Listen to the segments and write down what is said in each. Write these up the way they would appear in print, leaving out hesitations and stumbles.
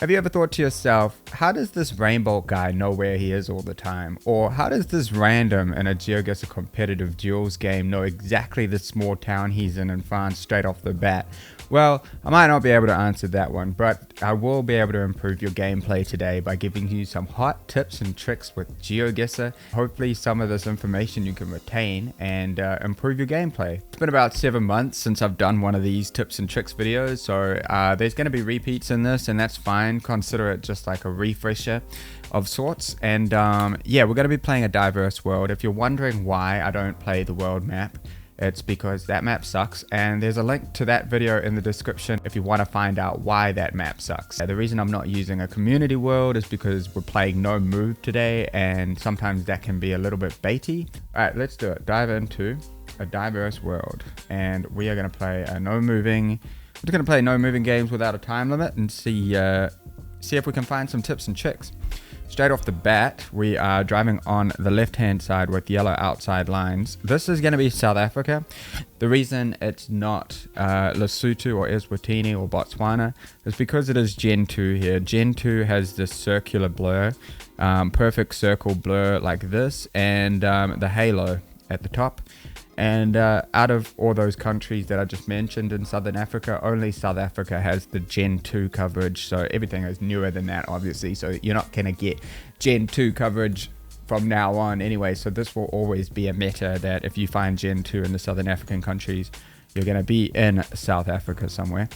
Have you ever thought to yourself, how does this rainbow guy know where he is all the time? Or how does this random in a GeoGuessr competitive duels game know exactly the small town he's in France straight off the bat? Well, I might not be able to answer that one, but I will be able to improve your gameplay today by giving you some hot tips and tricks with GeoGuessr. Hopefully some of this information you can retain and improve your gameplay. It's been about 7 months since I've done one of these tips and tricks videos, so there's going to be repeats in this, and that's fine. Consider it just like a refresher of sorts. And yeah, we're going to be playing a diverse world. If you're wondering why I don't play the world map, it's because that map sucks, and there's a link to that video in the description if you want to find out why that map sucks. The reason I'm not using a community world is because we're playing no move today, and sometimes that can be a little bit baity. Alright, let's do it. Dive into a diverse world, and we are going to play a no moving. We're just going to play no moving games without a time limit and see if we can find some tips and tricks. Straight off the bat, we are driving on the left-hand side with yellow outside lines. This is going to be South Africa. The reason it's not Lesotho or Eswatini or Botswana is because it is Gen 2 here. Gen 2 has this circular blur, perfect circle blur like this, and the halo at the top. And out of all those countries that I just mentioned in Southern Africa, only South Africa has the Gen 2 coverage. So everything is newer than that, obviously. So you're not going to get Gen 2 coverage from now on anyway. So this will always be a meta that if you find Gen 2 in the Southern African countries, you're going to be in South Africa somewhere.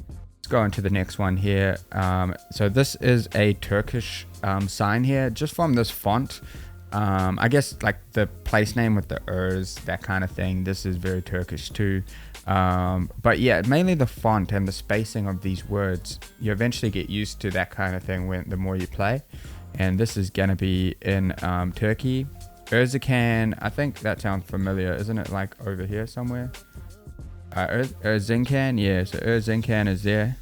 Let's go on to the next one here. So this is a Turkish sign here, just from this font. I guess like the place name with the ers, that kind of thing. This is very Turkish too. But yeah, mainly the font and the spacing of these words. You eventually get used to that kind of thing the more you play. And this is going to be in Turkey. Erzincan, I think that sounds familiar. Isn't it like over here somewhere? Erzincan, yeah. So Erzincan is there.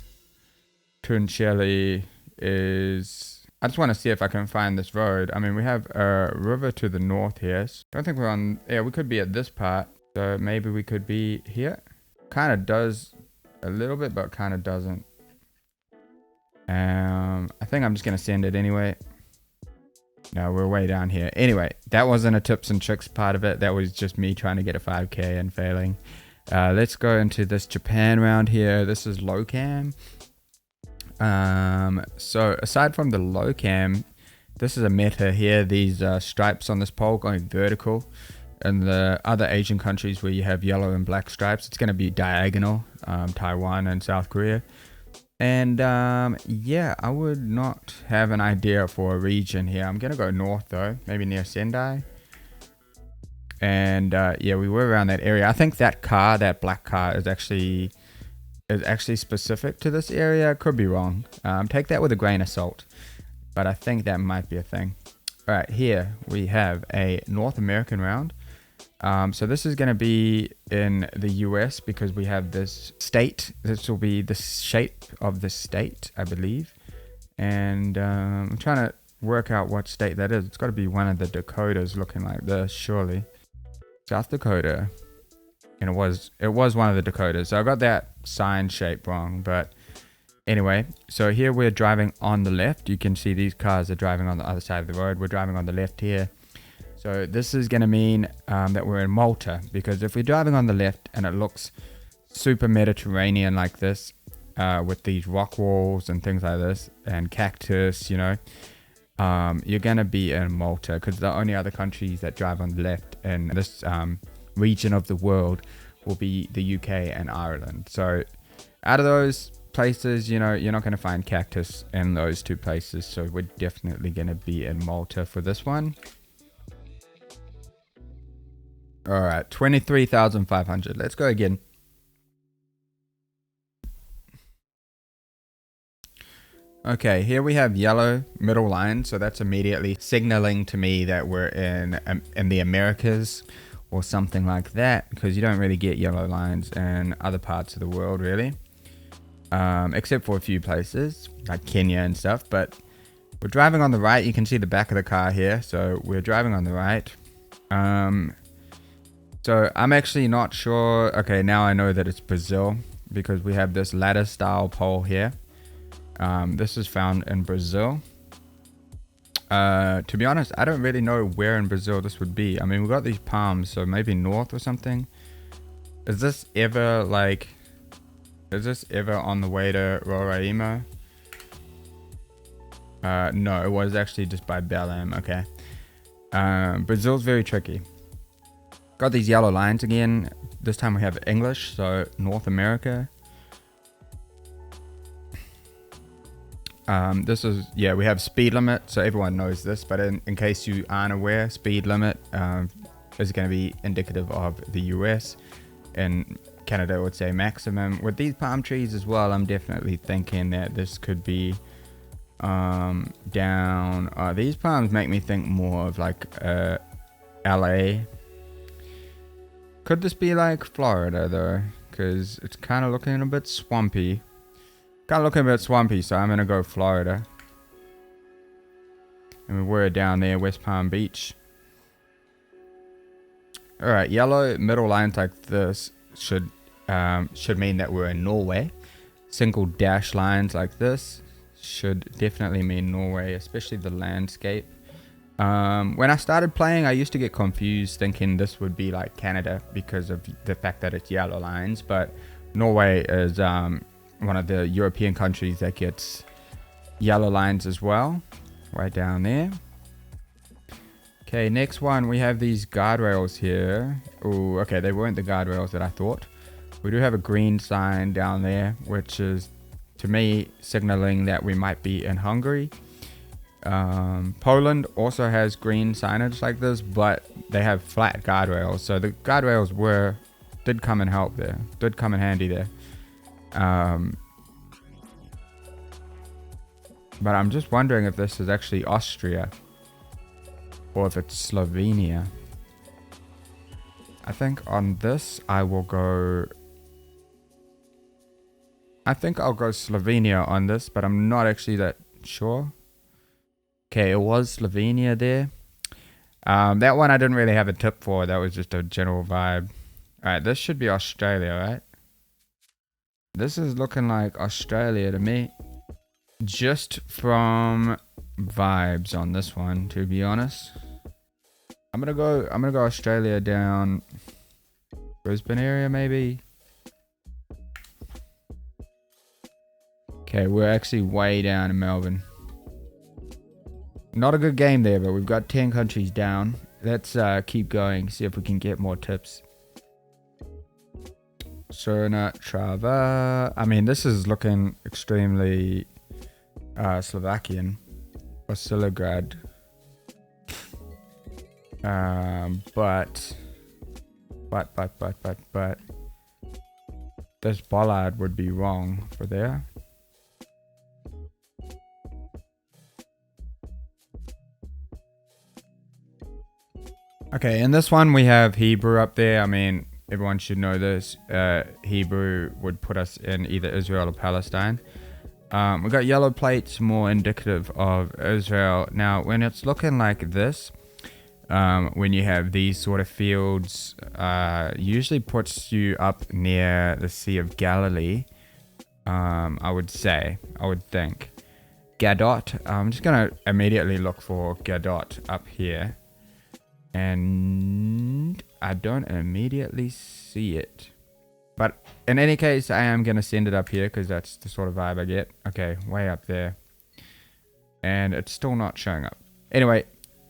Tunceli is... I just want to see if I can find this road. I mean, we have a river to the north here. So I don't think we're on... Yeah, we could be at this part. So maybe we could be here. Kind of does a little bit, but kind of doesn't. I think I'm just going to send it anyway. No, we're way down here. Anyway, that wasn't a tips and tricks part of it. That was just me trying to get a 5K and failing. Let's go into this Japan round here. This is low cam. So aside from the low cam, this is a meta here. These stripes on this pole going vertical. In the other Asian countries where you have yellow and black stripes, it's going to be diagonal. Taiwan and South Korea. And yeah, I would not have an idea for a region here. I'm going to go north though, maybe near Sendai. And yeah, we were around that area. I think that car, that black car, is actually specific to this area. Could be wrong. Take that with a grain of salt, but I think that might be a thing. All right, here we have a North American round. So this is going to be in the US because we have this state. This will be the shape of the state, I believe. And I'm trying to work out what state that is. It's got to be one of the Dakotas looking like this, surely. South Dakota. And it was one of the Dakotas. So I got that sign shape wrong, but anyway, so here we're driving on the left. You can see these cars are driving on the other side of the road. We're driving on the left here. So this is going to mean that we're in Malta, because if we're driving on the left and it looks super Mediterranean like this, with these rock walls and things like this and cactus, you know, you're going to be in Malta, because the only other countries that drive on the left in this region of the world will be the UK and Ireland. So out of those places, you know, you're not going to find cactus in those two places. So we're definitely going to be in Malta for this one. All right, 23,500. Let's go again. Okay, here we have yellow middle line. So that's immediately signaling to me that we're in the Americas or something like that, because you don't really get yellow lines in other parts of the world, really. Except for a few places like Kenya and stuff. But we're driving on the right. You can see the back of the car here. So we're driving on the right. So I'm actually not sure. Okay, now I know that it's Brazil because we have this ladder style pole here. This is found in Brazil. To be honest, I don't really know where in Brazil this would be. I mean, we've got these palms, so maybe north or something. Is this ever like... Is this ever on the way to Roraima? No, it was actually just by Belém. Okay. Brazil's very tricky. Got these yellow lines again. This time we have English, so North America. This is, yeah, we have speed limit, so everyone knows this, but in case you aren't aware, speed limit is going to be indicative of the US, and Canada would say maximum. With these palm trees as well, I'm definitely thinking that this could be down. These palms make me think more of like LA. Could this be like Florida though? Because it's kind of looking a bit swampy. So I'm gonna go Florida. And we were down there, West Palm Beach. Alright, yellow middle lines like this should mean that we're in Norway. Single dash lines like this should definitely mean Norway, especially the landscape. When I started playing, I used to get confused thinking this would be like Canada because of the fact that it's yellow lines, but Norway is one of the European countries that gets yellow lines as well, right down there. Okay, next one, we have these guardrails here. Oh, okay, they weren't the guardrails that I thought. We do have a green sign down there, which is, to me, signaling that we might be in Hungary. Poland also has green signage like this, but they have flat guardrails. So the guardrails did come in help there, did come in handy there. But I'm just wondering if this is actually Austria or if it's Slovenia. I think on this I will go... I think I'll go Slovenia on this, but I'm not actually that sure. Okay, it was Slovenia there. That one I didn't really have a tip for. That was just a general vibe. Alright, this should be Australia, right? This is looking like Australia to me. Just from vibes on this one, to be honest. I'm gonna go Australia down Brisbane area maybe. Okay, we're actually way down in Melbourne. Not a good game there, but we've got 10 countries down. Let's keep going, see if we can get more tips. Cerna Trava. I mean, this is looking extremely Slovakian. Vasilograd. But this bollard would be wrong for there. Okay, in this one we have Hebrew up there. I mean, everyone should know this. Hebrew would put us in either Israel or Palestine. We got yellow plates, more indicative of Israel. Now, when it's looking like this, when you have these sort of fields, usually puts you up near the Sea of Galilee. I would think. Gadot. I'm just going to immediately look for Gadot up here. And I don't immediately see it. But in any case, I am going to send it up here because that's the sort of vibe I get. Okay, way up there. And it's still not showing up. Anyway,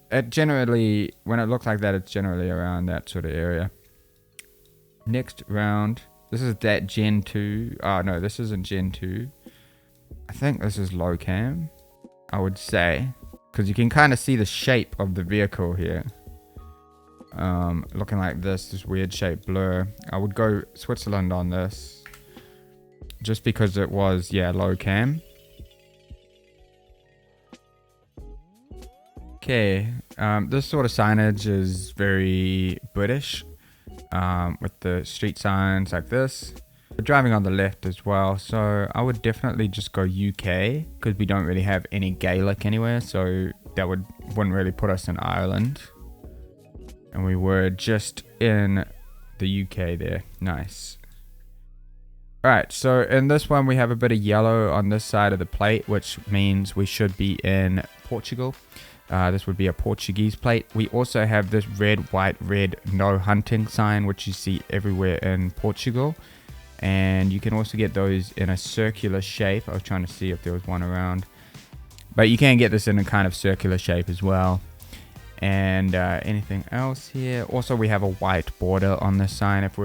it generally, when it looks like that, it's generally around that sort of area. Next round. This is that Gen 2. Oh, no, this isn't Gen 2. I think this is low cam, I would say. Because you can kind of see the shape of the vehicle here. Looking like this weird shaped blur. I would go Switzerland on this. Just because it was, yeah, low cam. Okay, this sort of signage is very British. With the street signs like this. We're driving on the left as well, so I would definitely just go UK. Because we don't really have any Gaelic anywhere, so that wouldn't really put us in Ireland. And we were just in the UK there. Nice. Alright, so in this one we have a bit of yellow on this side of the plate, which means we should be in Portugal. This would be a Portuguese plate. We also have this red, white, red no hunting sign, which you see everywhere in Portugal. And you can also get those in a circular shape. I was trying to see if there was one around. But you can get this in a kind of circular shape as well. And anything else here? Also, we have a white border on this sign. If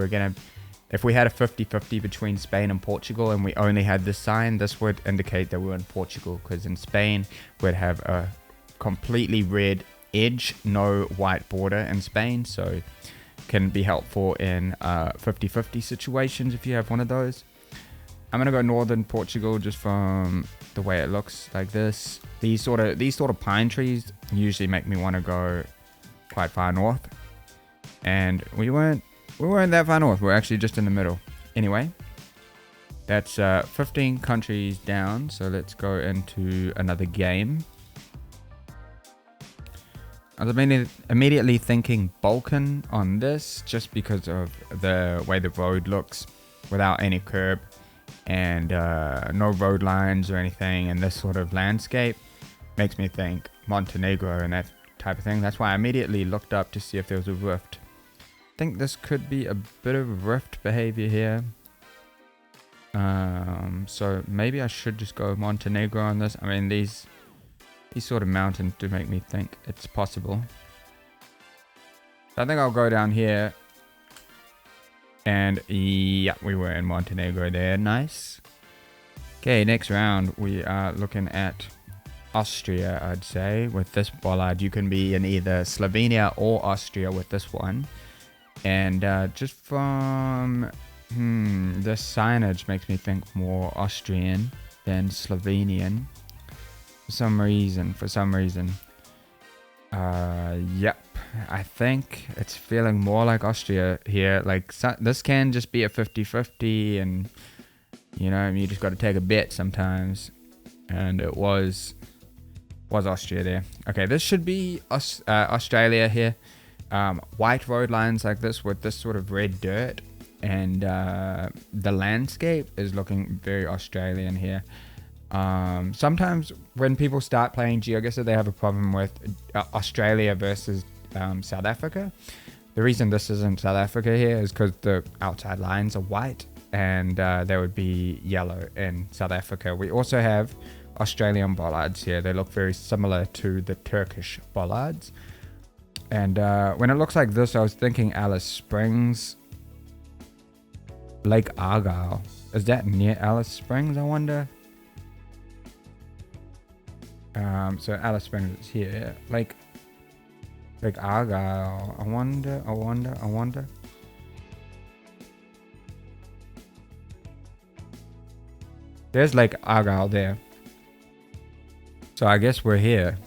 we had a 50-50 between Spain and Portugal and we only had this sign, this would indicate that we're in Portugal. Because in Spain, we'd have a completely red edge, no white border in Spain, so can be helpful in 50-50 situations if you have one of those. I'm gonna go northern Portugal just from the way it looks like this. These sort of pine trees usually make me want to go quite far north, and we weren't that far north. We're actually just in the middle. Anyway, that's 15 countries down, so let's go into another game. I was immediately thinking Balkan on this, just because of the way the road looks without any curb and no road lines or anything, and this sort of landscape makes me think Montenegro and that type of thing. That's why I immediately looked up to see if there was a rift. I think this could be a bit of rift behavior here. So maybe I should just go Montenegro on this. I mean, these sort of mountains do make me think it's possible. So I think I'll go down here. And yeah, we were in Montenegro there. Nice. Okay, next round we are looking at Austria, I'd say. With this bollard, you can be in either Slovenia or Austria with this one. And just from the signage makes me think more Austrian than Slovenian. For some reason. Yep. I think it's feeling more like Austria here. Like, this can just be a 50-50, and you know, you just got to take a bet sometimes. And it was Austria there. Okay, this should be Australia here. White road lines like this with this sort of red dirt, and the landscape is looking very Australian here. Sometimes when people start playing GeoGuessr, they have a problem with Australia versus South Africa. The reason this isn't South Africa here is because the outside lines are white, and they would be yellow in South Africa. We also have Australian bollards here. They look very similar to the Turkish bollards. And when it looks like this, I was thinking Alice Springs. Lake Argyle. Is that near Alice Springs, I wonder? So Alice Springs is here. Lake Argyle. I wonder. There's Lake Argyle there. So I guess we're here.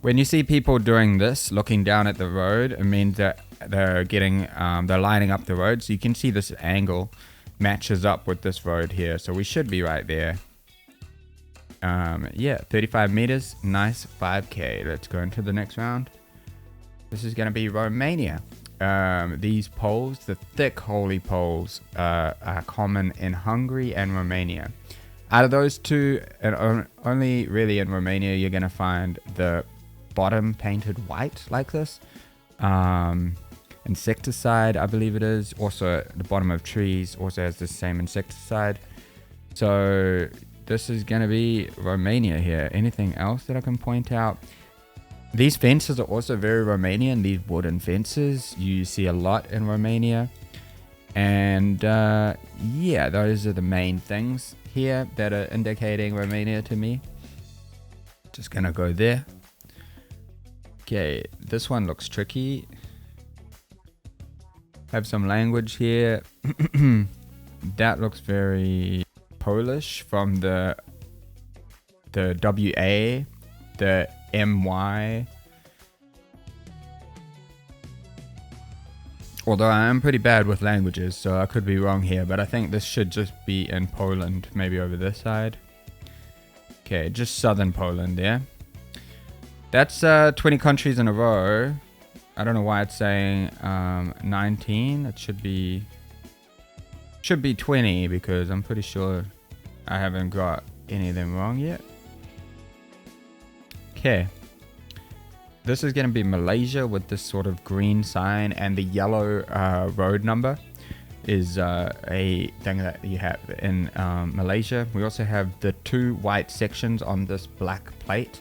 When you see people doing this, looking down at the road, it means that they're lining up the road. So you can see this angle matches up with this road here. So we should be right there. Yeah, 35 meters. Nice 5K. Let's go into the next round. This is going to be Romania. These poles, the thick holy poles, are common in Hungary and Romania. Out of those two, and only really in Romania, you're going to find the bottom painted white like this. Insecticide, I believe it is. Also, the bottom of trees also has the same insecticide. So this is going to be Romania here. Anything else that I can point out? These fences are also very Romanian. These wooden fences you see a lot in Romania. And yeah, those are the main things here that are indicating Romania to me. Just gonna go there. Okay, this one looks tricky. Have some language here. That looks very Polish from the WA, the MY. Although I am pretty bad with languages, so I could be wrong here, but I think this should just be in Poland, maybe over this side. Okay, just southern Poland there. That's 20 countries in a row. I don't know why it's saying 19. It should be 20 because I'm pretty sure I haven't got any of them wrong yet. Okay. This is going to be Malaysia with this sort of green sign, and the yellow road number is a thing that you have in Malaysia. We also have the 2 white sections on this black plate.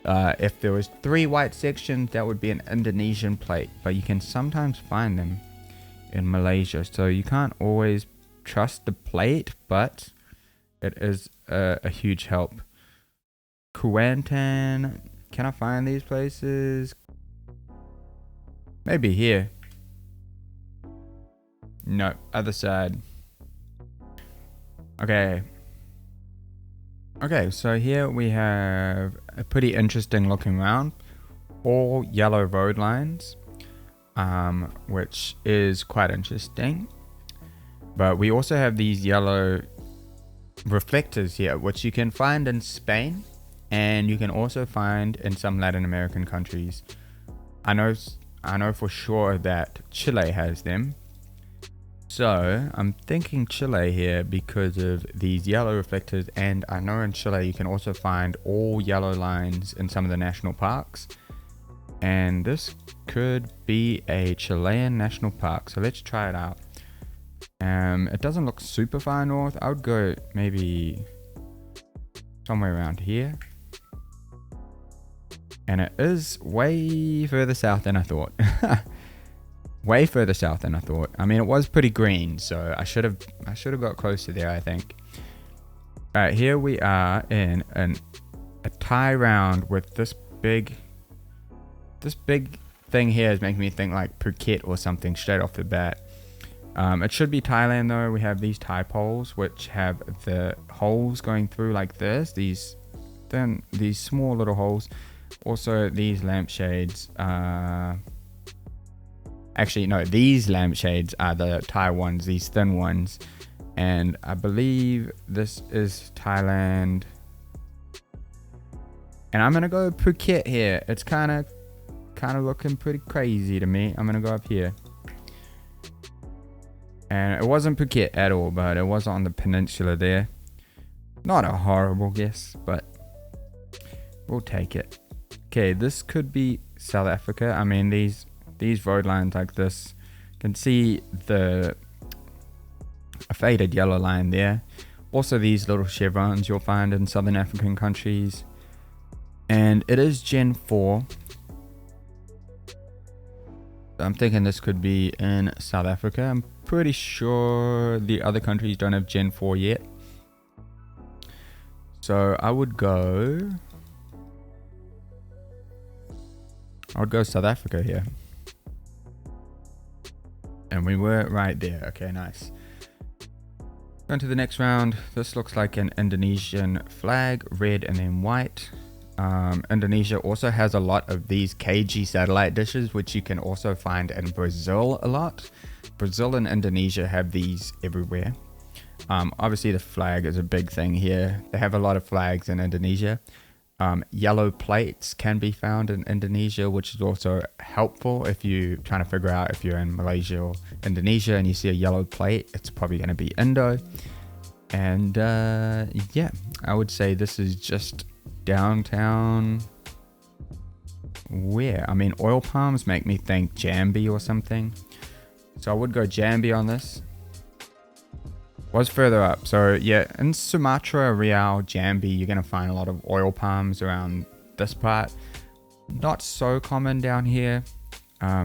If there was 3 white sections, that would be an Indonesian plate, but you can sometimes find them in Malaysia, so you can't always trust the plate, but it is a huge help. Kuantan. Can I find these places? Maybe here. No, other side. Okay. Okay, so here we have a pretty interesting looking round. All yellow road lines, which is quite interesting. But we also have these yellow reflectors here, which you can find in Spain. And you can also find in some Latin American countries. I know for sure that Chile has them. So I'm thinking Chile here because of these yellow reflectors, and I know in Chile you can also find all yellow lines in some of the national parks. And this could be a Chilean national park, so let's try it out. It doesn't look super far north. I would go maybe somewhere around here. And it is way further south than I thought. Way further south than I thought. I mean, it was pretty green, so I should have got closer there, I think. Alright, here we are in a tie round with this big thing here is making me think like Phuket or something straight off the bat. It should be Thailand though. We have these tie poles which have the holes going through like this. These small little holes. Also, these lampshades, actually, no, these lampshades are the Thai ones, these thin ones. And I believe this is Thailand. And I'm going to go Phuket here. It's kind of looking pretty crazy to me. I'm going to go up here. And it wasn't Phuket at all, but it was on the peninsula there. Not a horrible guess, but we'll take it. Okay, this could be South Africa. I mean, these road lines like this, you can see a faded yellow line there. Also, these little chevrons you'll find in Southern African countries. And it is Gen 4. I'm thinking this could be in South Africa. I'm pretty sure the other countries don't have Gen 4 yet. So I would go South Africa here. And we were right there. Okay, nice. Going to the next round. This looks like an Indonesian flag, red and then white. Indonesia also has a lot of these KG satellite dishes, which you can also find in Brazil a lot. Brazil and Indonesia have these everywhere. Obviously the flag is a big thing here. They have a lot of flags in Indonesia. Yellow plates can be found in Indonesia, which is also helpful if you're trying to figure out if you're in Malaysia or Indonesia and you see a yellow plate, it's probably going to be Indo. And yeah, I would say this is just downtown. Where? I mean, oil palms make me think Jambi or something. So I would go Jambi on this. Was further up. So yeah, in Sumatra, Riau, Jambi, you're going to find a lot of oil palms around this part. Not so common down here.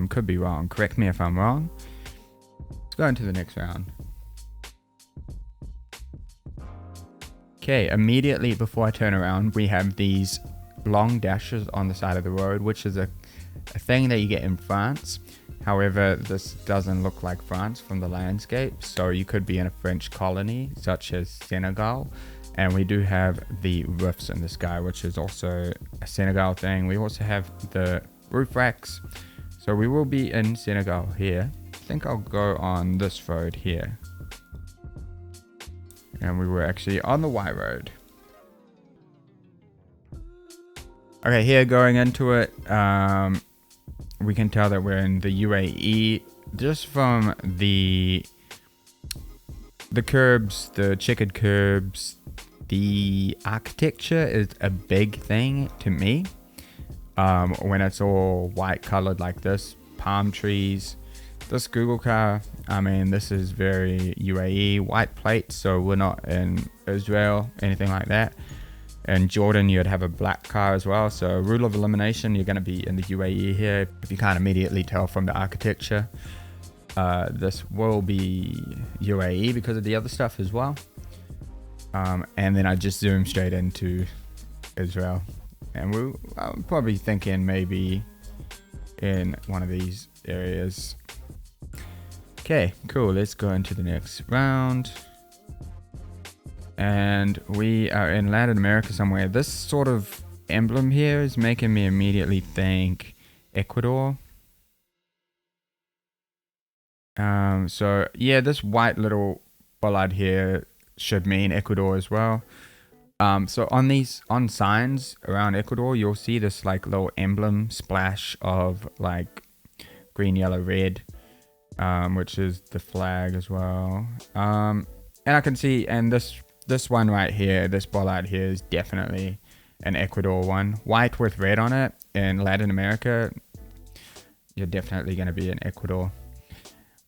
Could be wrong. Correct me if I'm wrong. Let's go into the next round. Okay, immediately before I turn around, we have these long dashes on the side of the road, which is a thing that you get in France. However, this doesn't look like France from the landscape, so you could be in a French colony, such as Senegal. And we do have the roofs in the sky, which is also a Senegal thing. We also have the roof racks. So we will be in Senegal here. I think I'll go on this road here. And we were actually on the white road. Okay, here going into it, we can tell that we're in the UAE just from the curbs, the checkered curbs. The architecture is a big thing to me. When it's all white colored like this, palm trees. This Google car, I mean, this is very UAE, white plates, so we're not in Israel, anything like that. In Jordan, you'd have a black car as well. So rule of elimination, you're going to be in the UAE here. If you can't immediately tell from the architecture, this will be UAE because of the other stuff as well. And then I just zoom straight into Israel. And I'm probably thinking maybe in one of these areas. Okay, cool. Let's go into the next round. And we are in Latin America somewhere. This sort of emblem here is making me immediately think Ecuador. So yeah, this white little bollard here should mean Ecuador as well. So on signs around Ecuador, you'll see this like little emblem splash of like green, yellow, red, which is the flag as well. And I can see, and this one right here, this bollard here is definitely an Ecuador one. White with red on it. In Latin America, you're definitely going to be in Ecuador.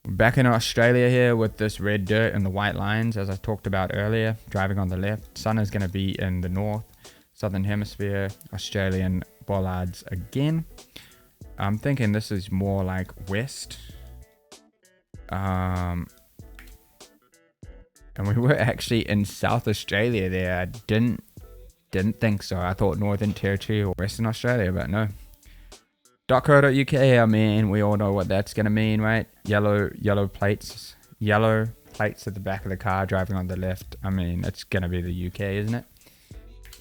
Back in Australia here with this red dirt and the white lines, as I talked about earlier, driving on the left. Sun is going to be in the north, southern hemisphere, Australian bollards again. I'm thinking this is more like west. And we were actually in South Australia there. I didn't think so. I thought Northern Territory or Western Australia, but no. .co.uk, I mean, we all know what that's going to mean, right? Yellow plates at the back of the car, driving on the left. I mean, it's going to be the UK, isn't it?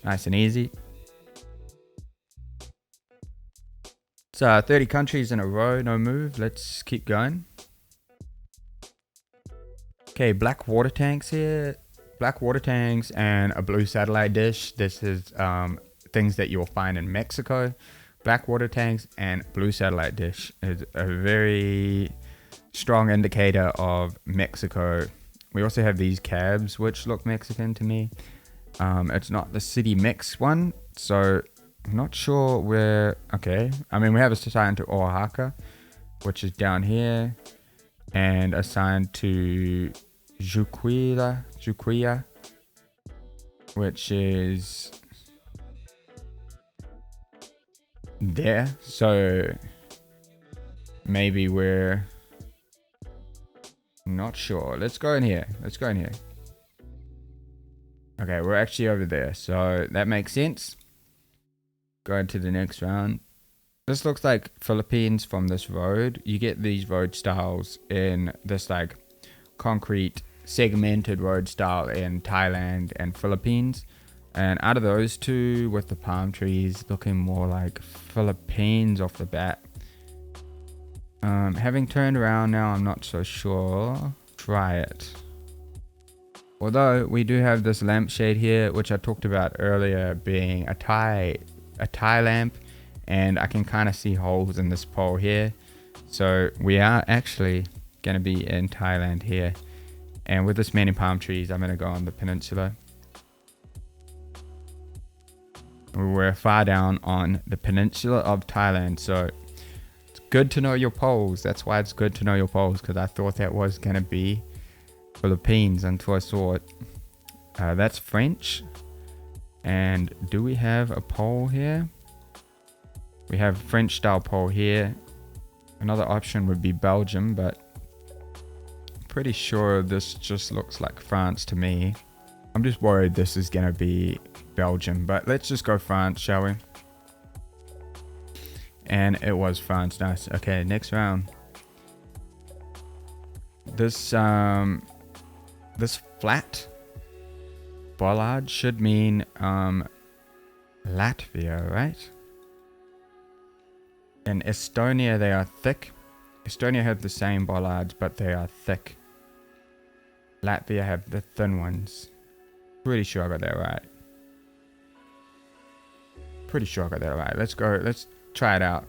Nice and easy. So 30 countries in a row, no move. Let's keep going. Okay, black water tanks here. Black water tanks and a blue satellite dish. This is things that you'll find in Mexico. Black water tanks and blue satellite dish is a very strong indicator of Mexico. We also have these cabs, which look Mexican to me. It's not the city mix one, so I'm not sure where. Okay, I mean, we have a sign to Oaxaca, which is down here, and a sign to Juquilla, which is there. So maybe we're not sure. Let's go in here. Okay, we're actually over there, so that makes sense. Go into the next round. This looks like Philippines from this road. You get these road styles in this like concrete segmented road style in Thailand and Philippines. And out of those two, with the palm trees, looking more like Philippines off the bat. Having turned around now, I'm not so sure. Try it. Although we do have this lampshade here, which I talked about earlier, being a Thai lamp, and I can kind of see holes in this pole here. So we are actually going to be in Thailand here. And with this many palm trees, I'm going to go on the peninsula. We're far down on the peninsula of Thailand, so it's good to know your poles. That's why it's good to know your poles, because I thought that was going to be Philippines until I saw it. That's French. And do we have a pole here? We have French style pole here. Another option would be Belgium, but I'm pretty sure this just looks like France to me. I'm just worried this is going to be Belgium, but let's just go France, shall we? And it was France. Nice. Okay, next round. This this flat bollard should mean Latvia, right? In Estonia, they are thick. Estonia have the same bollards, but they are thick. Latvia have the thin ones. Pretty sure I got that right. Pretty sure I got that right. Let's go. Let's try it out.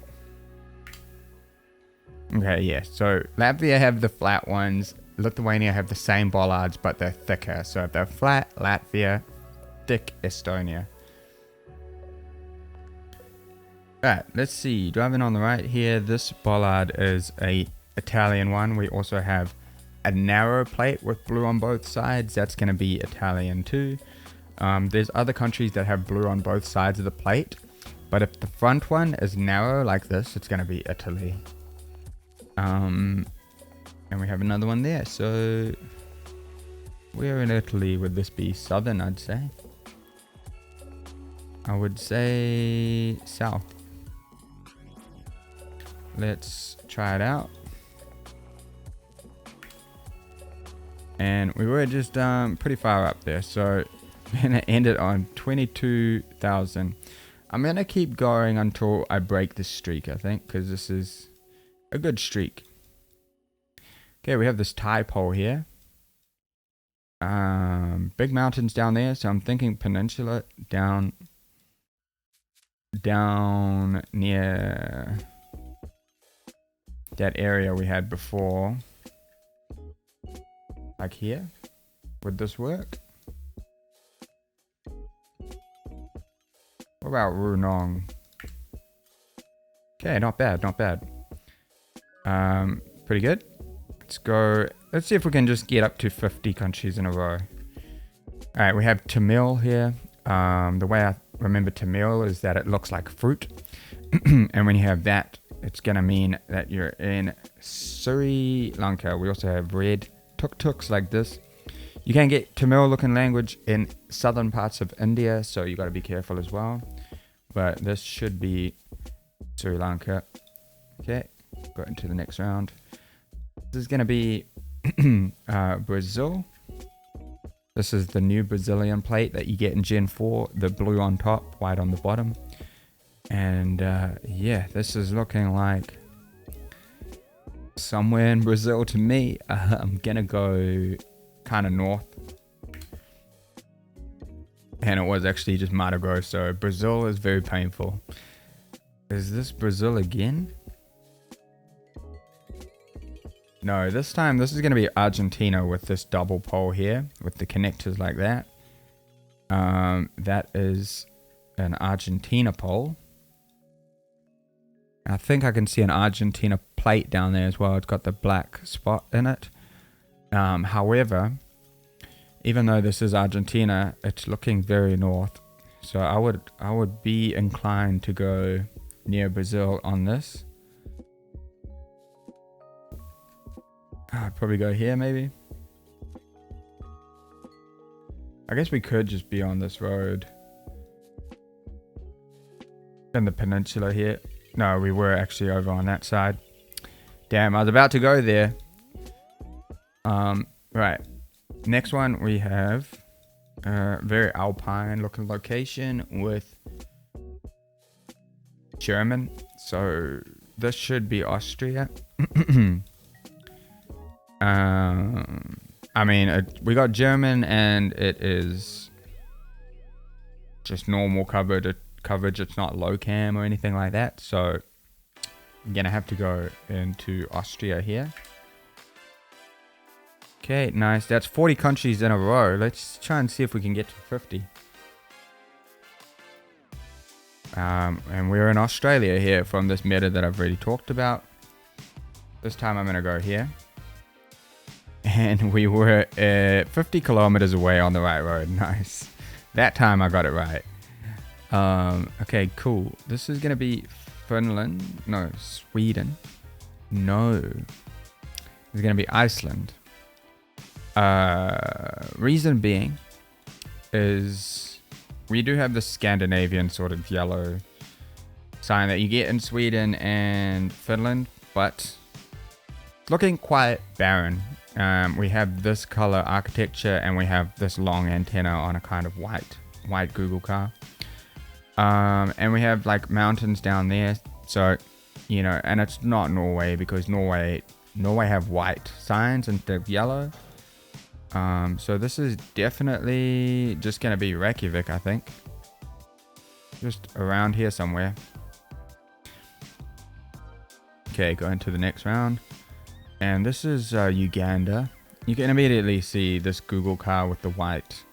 Okay, yeah. So Latvia have the flat ones. Lithuania have the same bollards, but they're thicker. So if they're flat, Latvia, thick Estonia. Alright, let's see. Driving on the right here, this bollard is a Italian one. We also have a narrow plate with blue on both sides. That's going to be Italian too. There's other countries that have blue on both sides of the plate. But if the front one is narrow like this, it's going to be Italy. And we have another one there. So where in Italy would this be? Southern, I'd say. I would say south. Let's try it out. And we were just pretty far up there. So we're going to end it on 22,000. I'm going to keep going until I break this streak, I think. Because this is a good streak. Okay, we have this tie pole here. Big mountains down there. So I'm thinking peninsula down near that area we had before. Like here. Would this work? What about Runong? Okay, not bad, not bad. Pretty good. Let's go. Let's see if we can just get up to 50 countries in a row. Alright, we have Tamil here. The way I remember Tamil is that it looks like fruit. And when you have that, it's going to mean that you're in Sri Lanka. We also have red tuk-tuks like this. You can get Tamil looking language in southern parts of India, so you got to be careful as well. But this should be Sri Lanka. Okay, go into the next round. This is going to be Brazil. This is the new Brazilian plate that you get in Gen 4. The blue on top, white on the bottom. And yeah, this is looking like somewhere in Brazil to me. I'm going to go kind of north. And it was actually just Mato Grosso. Brazil is very painful. Is this Brazil again? No, this time this is going to be Argentina with this double pole here. With the connectors like that. That is an Argentina pole. I think I can see an Argentina plate down there as well. It's got the black spot in it. However, even though this is Argentina, it's looking very north. So I would be inclined to go near Brazil on this. I'd probably go here maybe. I guess we could just be on this road. In the peninsula here. No, we were actually over on that side. Damn, I was about to go there. Right. Next one we have a very alpine looking location with German. So this should be Austria. I mean, we got German and it is just normal coverage. It's not low cam or anything like that. So I'm going to have to go into Austria here. Okay, nice. That's 40 countries in a row. Let's try and see if we can get to 50. And we're in Australia here from this meta that I've already talked about. This time I'm going to go here. And we were 50 kilometers away on the right road. Nice. That time I got it right. Okay, cool. This is going to be Finland. No, Sweden. No. It's going to be Iceland. Reason being is we do have the Scandinavian sort of yellow sign that you get in Sweden and Finland, but it's looking quite barren. We have this color architecture and we have this long antenna on a kind of white Google car. And we have like mountains down there. So, you know, and it's not Norway because Norway have white signs instead of yellow. So this is definitely just going to be Reykjavik, I think. Just around here somewhere. Okay, go into the next round. And this is Uganda. You can immediately see this Google car with the white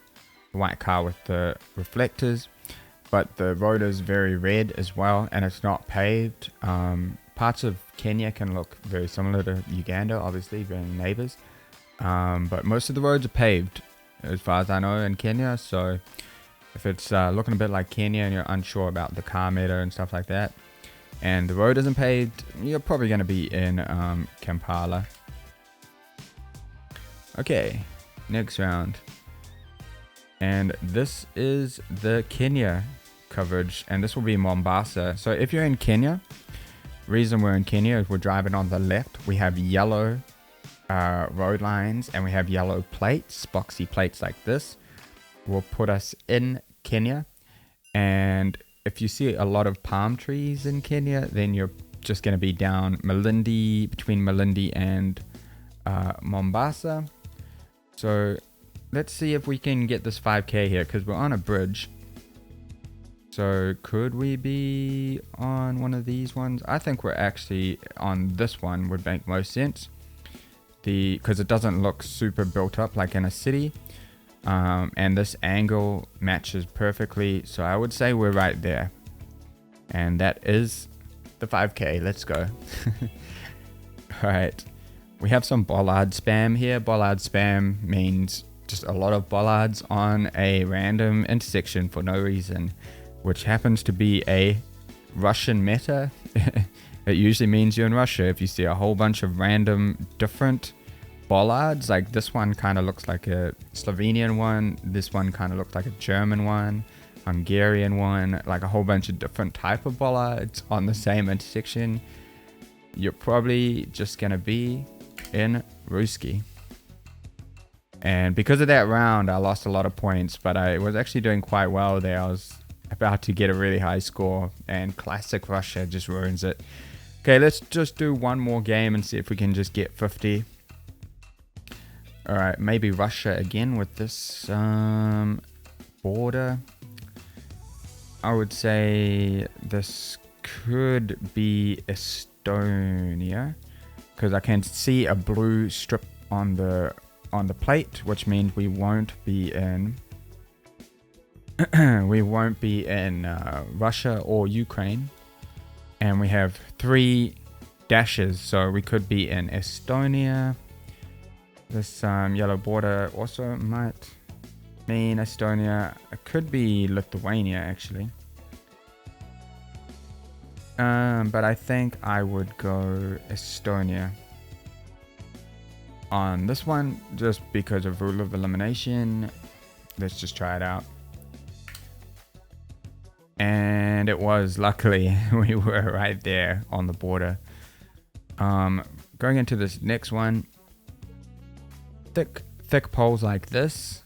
car with the reflectors. But the road is very red as well, and it's not paved. Parts of Kenya can look very similar to Uganda, obviously being neighbors. But most of the roads are paved, as far as I know, in Kenya. So if it's looking a bit like Kenya and you're unsure about the car meter and stuff like that, and the road isn't paved, you're probably going to be in Kampala. Okay, next round. And this is the Kenya coverage, and this will be Mombasa. So if you're in Kenya, reason we're in Kenya is we're driving on the left. We have yellow road lines, and we have yellow plates, boxy plates like this will put us in Kenya. And if you see a lot of palm trees in Kenya, then you're just going to be down Malindi, between Malindi and Mombasa. So let's see if we can get this 5k here, because we're on a bridge. So could we be on one of these ones? I think we're actually on this one would make most sense. Because it doesn't look super built up like in a city. And this angle matches perfectly. So I would say we're right there. And that is the 5k. Let's go. Alright. We have some bollard spam here. Bollard spam means just a lot of bollards on a random intersection for no reason, which happens to be a Russian meta. It usually means you're in Russia if you see a whole bunch of random different bollards. Like this one kind of looks like a Slovenian one, this one kind of looks like a German one, Hungarian one, like a whole bunch of different type of bollards on the same intersection. You're probably just gonna be in Ruski. And because of that round, I lost a lot of points, but I was actually doing quite well there. I was about to get a really high score, and classic Russia just ruins it. Okay, let's just do one more game and see if we can just get 50. Alright, maybe Russia again with this border. I would say this could be Estonia, because I can see a blue strip on the plate, which means we won't be in Russia or Ukraine. And we have 3 dashes, so we could be in Estonia. This yellow border also might mean Estonia. It could be Lithuania actually. But I think I would go Estonia on this one, just because of rule of elimination. Let's just try it out. And it was, luckily, we were right there on the border. Going into this next one, thick poles like this.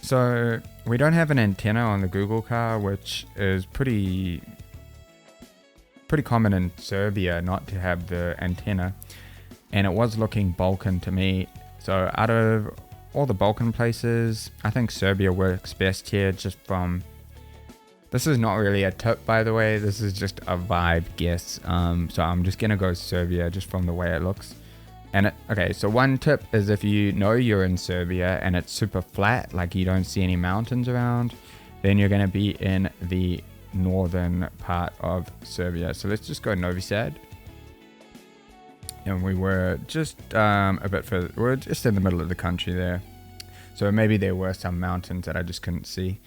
So we don't have an antenna on the Google car, which is pretty common in Serbia not to have the antenna, and it was looking Balkan to me. So out of all the Balkan places, I think Serbia works best here, just from, this is not really a tip by the way, this is just a vibe guess. So I'm just gonna go Serbia just from the way it looks. And okay, so one tip is if you know you're in Serbia and it's super flat, like you don't see any mountains around, then you're gonna be in the northern part of Serbia. So let's just go Novi Sad. And we were just a bit further, we're just in the middle of the country there. So maybe there were some mountains that I just couldn't see.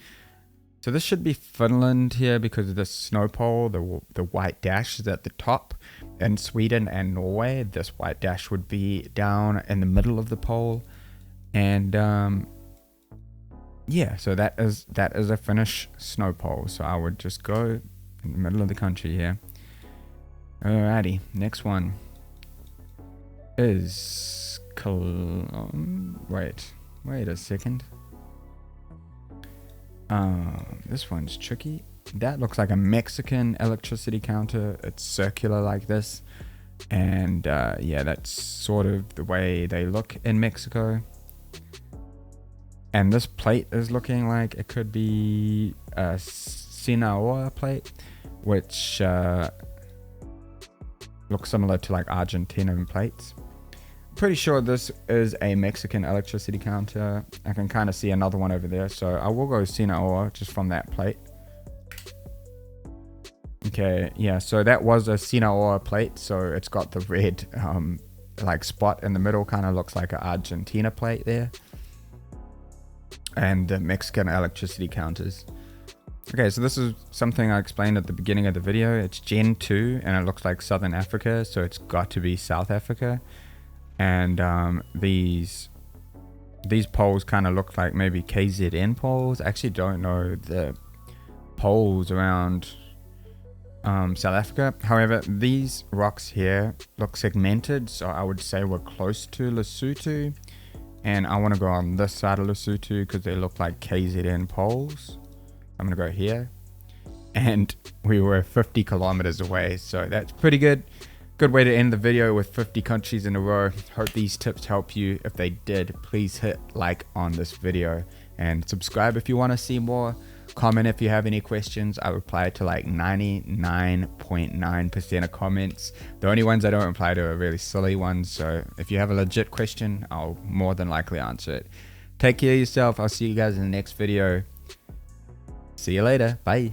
So this should be Finland here because of the snow pole, the white dash is at the top. In Sweden and Norway, this white dash would be down in the middle of the pole. And yeah, so that is a Finnish snow pole. So I would just go in the middle of the country here. Alrighty, next one is wait a second. This one's tricky. That looks like a Mexican electricity counter. It's circular like this. And yeah, that's sort of the way they look in Mexico. And this plate is looking like it could be a Sinaloa plate, which looks similar to like Argentinian plates. Pretty sure this is a Mexican electricity counter. I can kind of see another one over there, so I will go Sinaloa just from that plate. Okay, yeah, so that was a Sinaloa plate, so it's got the red like spot in the middle, kind of looks like an Argentina plate there. And the Mexican electricity counters. Okay, so this is something I explained at the beginning of the video. It's Gen 2 and it looks like Southern Africa, so it's got to be South Africa. And these poles kind of look like maybe KZN poles. I actually don't know the poles around South Africa. However, these rocks here look segmented, so I would say we're close to Lesotho. And I want to go on this side of Lesotho because they look like KZN poles. I'm going to go here. And we were 50 kilometers away, so that's pretty good. Good way to end the video with 50 countries in a row. Hope these tips help you. If they did, please hit like on this video and subscribe if you want to see more. Comment if you have any questions. I reply to like 99.9% of comments. The only ones I don't reply to are really silly ones, so if you have a legit question, I'll more than likely answer it. Take care of yourself. I'll see you guys in the next video. See you later. Bye.